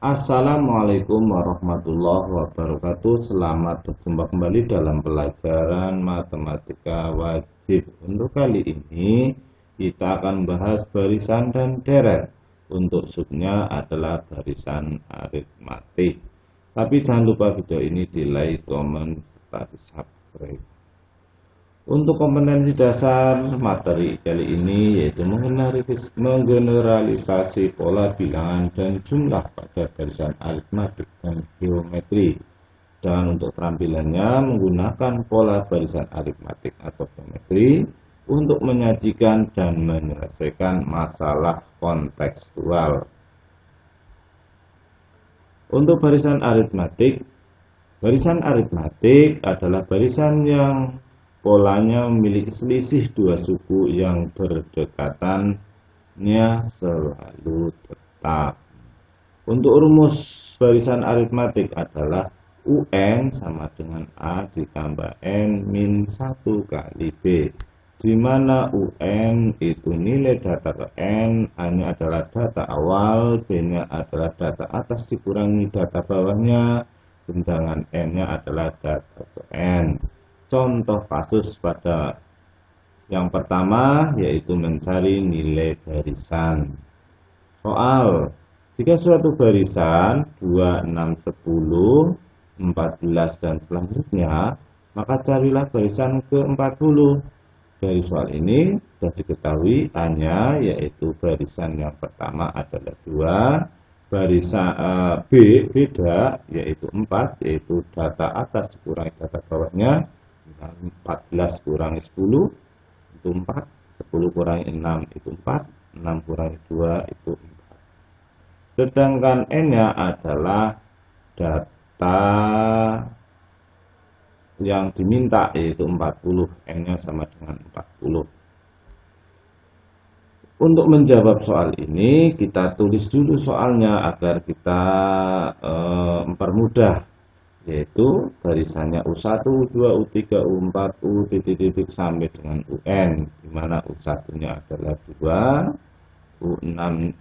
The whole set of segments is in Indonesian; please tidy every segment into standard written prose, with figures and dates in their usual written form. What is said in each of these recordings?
Assalamualaikum warahmatullahi wabarakatuh. Selamat berjumpa kembali dalam pelajaran matematika wajib. Untuk kali ini kita akan bahas barisan dan deret. Untuk subnya adalah barisan aritmatik. Tapi jangan lupa video ini di like, komen, serta di subscribe. Untuk kompetensi dasar materi kali ini yaitu menggeneralisasi pola bilangan dan jumlah pada barisan aritmatik dan geometri. Dan untuk keterampilannya menggunakan pola barisan aritmatik atau geometri untuk menyajikan dan menyelesaikan masalah kontekstual. Untuk barisan aritmatik adalah barisan yang polanya memiliki selisih dua suku yang berdekatannya selalu tetap. Untuk rumus barisan aritmatik adalah UN sama dengan A ditambah N min 1 kali B, di mana UN itu nilai data ke N, A-nya adalah data awal, B-nya adalah data atas dikurangi data bawahnya, sedangkan N-nya adalah data ke N. Contoh kasus pada yang pertama yaitu mencari nilai barisan. Soal, jika suatu barisan 2, 6, 10, 14 dan selanjutnya, maka carilah barisan ke-40. Dari soal ini sudah diketahui A-nya yaitu barisan yang pertama adalah 2, barisan B beda yaitu 4, yaitu data atas dikurangi data bawahnya. 14 kurangi 10 itu 4, 10 kurangi 6 itu 4, 6 kurangi 2 itu 4. Sedangkan N-nya adalah data yang diminta yaitu 40, N-nya sama dengan 40. Untuk menjawab soal ini kita tulis dulu soalnya agar kita mempermudah, yaitu barisannya U1, U2, U3, U4, U titik-titik sampai dengan UN, di mana U1-nya adalah 2,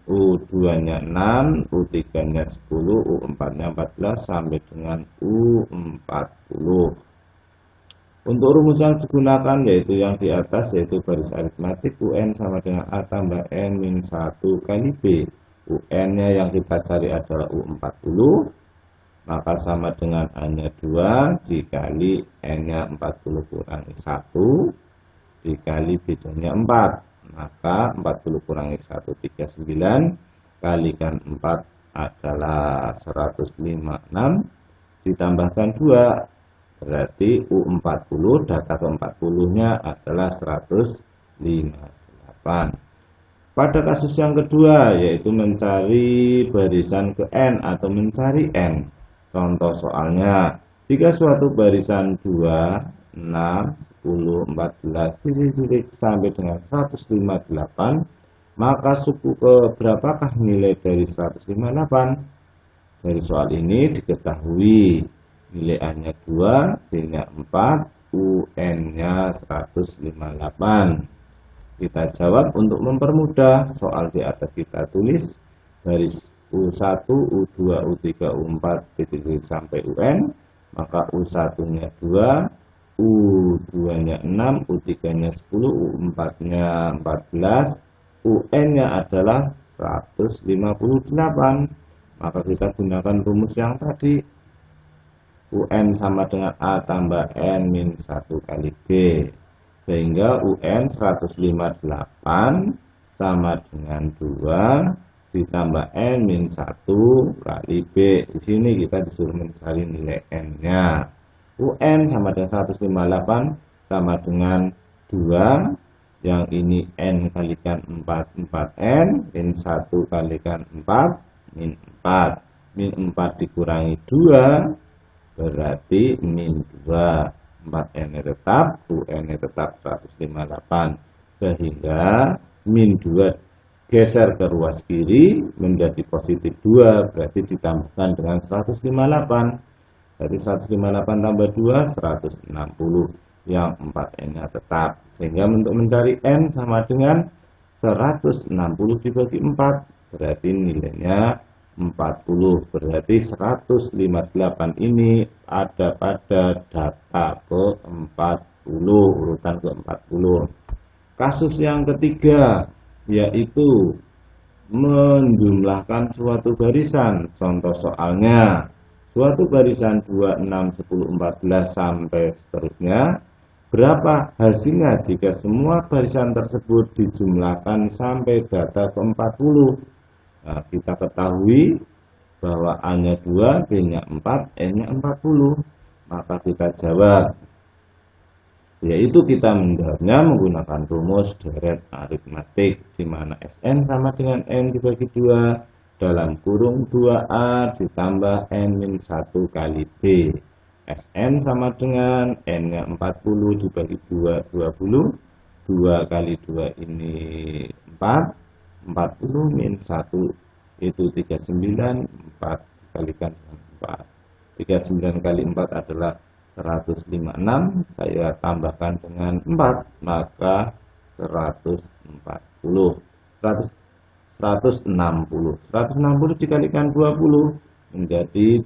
U2-nya 6, U3-nya 10, U4-nya 14 sampai dengan U40. Untuk rumus yang digunakan yaitu yang di atas, yaitu baris aritmatik UN sama dengan A tambah N min 1 kali B. UN-nya yang kita cari adalah U40, maka sama dengan A-nya 2 dikali N-nya 40 kurangi 1 dikali B-nya 4. Maka 40 kurangi 1, 39, kalikan 4 adalah 156, ditambahkan 2, berarti U40, data ke-40-nya adalah 158. Pada kasus yang kedua yaitu mencari barisan ke N atau mencari N. Contoh soalnya, jika suatu barisan 2, 6, 10, 14, titik-titik sampai dengan 158, maka suku ke berapakah nilai dari 158? Dari soal ini diketahui nilai A-nya 2, B-nya 4, UN-nya 158. Kita jawab untuk mempermudah. Soal di atas kita tulis baris U1, U2, U3, U4 titik sampai UN, maka U1-nya 2, U2-nya 6, U3-nya 10, U4-nya 14, UN-nya adalah 158. Maka kita gunakan rumus yang tadi, UN sama dengan A tambah N min 1 kali B, sehingga UN 158 sama dengan 2 ditambah N min 1 kali B. Di sini kita disuruh mencari nilai N-nya. UN sama dengan 158 sama dengan 2, yang ini N kalikan 4, 4N, min 1 kalikan 4, min 4. Min 4 dikurangi 2, berarti min 2. 4N-nya tetap, UN-nya tetap 158. Sehingga min 2 geser ke ruas kiri menjadi positif 2, berarti ditambahkan dengan 158. Jadi 158 tambah 2, 160. Yang 4N-nya tetap. Sehingga untuk mencari N sama dengan 160 dibagi 4, berarti nilainya 40. Berarti 158 ini ada pada data ke-40, urutan ke-40. Kasus yang ketiga yaitu menjumlahkan suatu barisan. Contoh soalnya, suatu barisan 2, 6, 10, 14 sampai seterusnya. Berapa hasilnya jika semua barisan tersebut dijumlahkan sampai data ke-40? Nah, kita ketahui bahwa A-nya 2, B-nya 4, N-nya 40. Maka kita jawab, yaitu kita menjawabnya menggunakan rumus deret aritmatik, di mana Sn sama dengan N dibagi 2 dalam kurung 2A ditambah N-1 kali B. Sn sama dengan N-nya 40 dibagi 2, 20. 2 kali 2 ini 4. 40 min 1 itu 39, 4 dikalikan dengan 4. 39 kali 4 adalah 156, saya tambahkan dengan 4, maka 140. 160 dikalikan 20 menjadi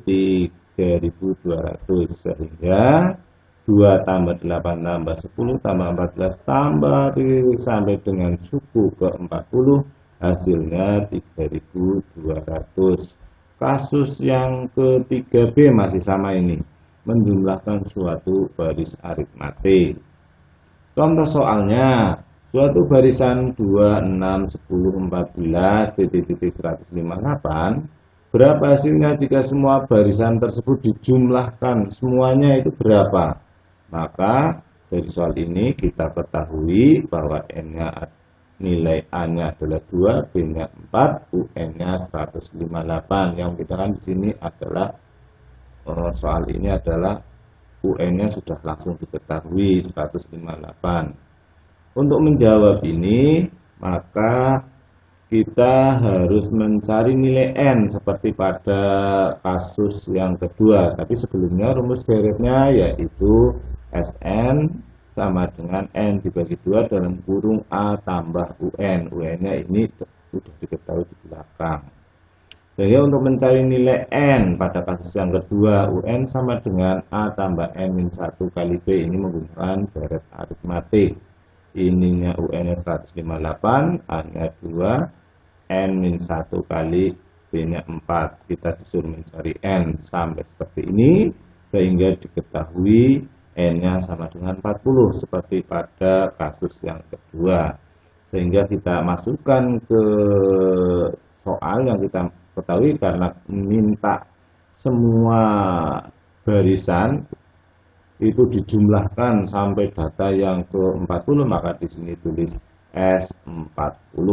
3200, sehingga 2 tambah 8 tambah 10 tambah 14 tambah sampai dengan suku ke-40, hasilnya 3200. Kasus yang ketiga B masih sama ini, menjumlahkan suatu baris aritmatik. Contoh soalnya, suatu barisan 2, 6, 10, 14, titik-titik 158. Berapa hasilnya jika semua barisan tersebut dijumlahkan? Semuanya itu berapa? Maka dari soal ini kita ketahui bahwa N-nya nilai A-nya adalah 2, B-nya 4, UN-nya 158. Yang kita kan di sini adalah soal ini adalah UN-nya sudah langsung diketahui 158. Untuk menjawab ini, maka kita harus mencari nilai N seperti pada kasus yang kedua. Tapi sebelumnya rumus deretnya yaitu Sn sama dengan N dibagi 2 dalam kurung A tambah UN. UN-nya ini sudah diketahui di belakang. Jadi untuk mencari nilai N pada kasus yang kedua, UN sama dengan A tambah N-1 kali B. Ini menggunakan deret aritmatik. Ininya UN-nya 158, A-nya 2, N-1 kali B-nya 4. Kita disuruh mencari N sampai seperti ini, sehingga diketahui N-nya sama dengan 40 seperti pada kasus yang kedua. Sehingga kita masukkan ke soal yang kita ketahui karena minta semua barisan itu dijumlahkan sampai data yang ke-40, maka di sini tulis S40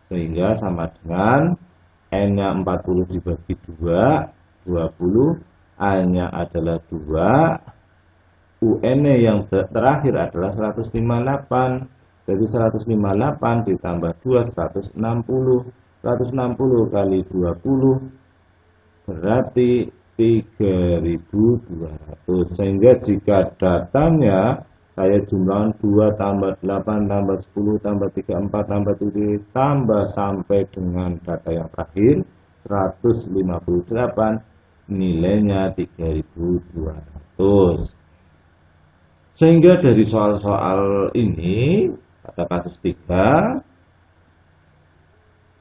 sehingga sama dengan N-nya 40 dibagi 2, 20, A-nya adalah 2, UN yang terakhir adalah 158. Jadi 158 ditambah 2, 160. 160 kali 20 berarti 3200. Sehingga jika datanya saya jumlahkan 2 tambah 8 tambah 10 tambah 34 tambah 7 tambah sampai dengan data yang terakhir 158, nilainya 3200. Sehingga dari soal-soal ini pada kasus 3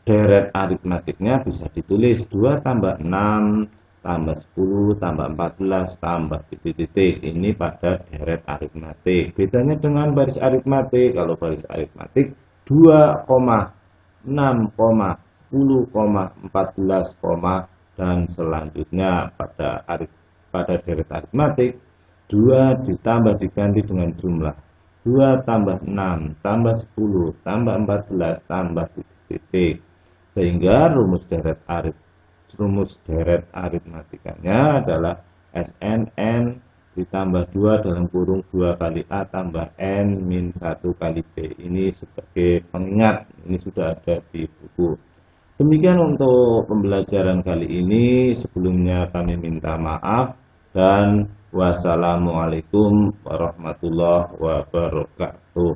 deret aritmatiknya bisa ditulis 2 tambah 6 tambah 10 tambah 14 tambah titik-titik. Ini pada deret aritmatik. Bedanya dengan baris aritmatik, kalau baris aritmatik 2, 6, 10, 14, dan selanjutnya. Pada deret aritmatik 2 ditambah diganti dengan jumlah 2 tambah 6 tambah 10 tambah 14 tambah titik-titik, sehingga rumus deret aritmatikanya adalah SNN ditambah 2 dalam kurung 2 kali A tambah N min 1 kali B. Ini sebagai pengingat, ini sudah ada di buku. Demikian untuk pembelajaran kali ini. Sebelumnya kami minta maaf dan wassalamualaikum warahmatullahi wabarakatuh.